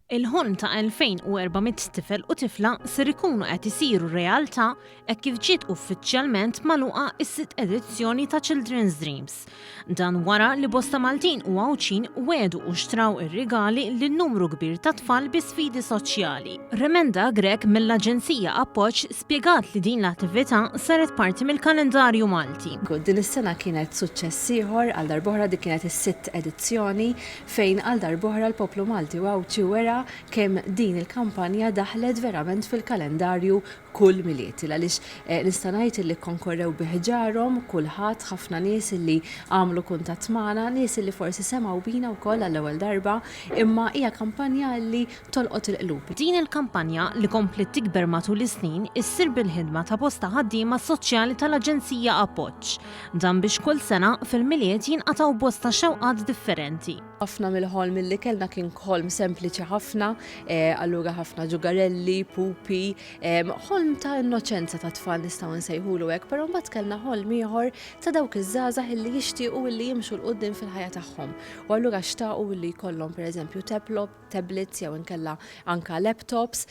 Il-ħolm ta' 2400 tifel u tifla ser ikunu qed isiru realtà hekk kif ġiet uffiċjalment magħluqa is-sitt edizzjoni ta' Children's Dreams. Dan wara li bosta Maltin u Għawċin wedu u xtraw ir-rigali lil numru kbir ta' tfal bi sfidi soċjali. Remenda Grek mill-Aġenzija Appoġġ spjegat li din l-attività saret parti mill-kalendarju Malti. Din is-sena kienet suċċess ieħor għal darb'oħra dik kienet is-sitt edizzjoni fejn għal darb'oħra l-poplu Malti u Għawċi wera kemm din il-kampanja daħlet verament fil-kalendarju kull miliet. Għaliex nista' ngħid li konkorrew biħġarhom kulħadd ħafna nies li għamlu kuntatt magħna, nies li forsi semgħu bina wkoll għall-ewwel darba, imma hija kampanja li tolqot il-qlub. Din il-kampanja li komplet tikber matul is-snin issir bil-ħidma ta' bosta ħaddiema soċjali tal-Aġenzija Appoġġ. Dan biex kull sena fil-miliet jinqataw bosta xewqat differenti. Ħafna mill-ħolm li kellna kien ħolm sempliċi ħafna, allura ħafna ġugarelli, pupi, ħolm ta' innoċenza ta' tfal nistgħu nsejħulu hekk, però mbagħad kellna ħolm ieħor ta' dawk iż-żgħażagħ illi jixtiequ illi jimxu l qudiem fil-ħajja tagħhom. U allura xtaqu illi jkollhom pereżempju tablets jew inkella anke laptops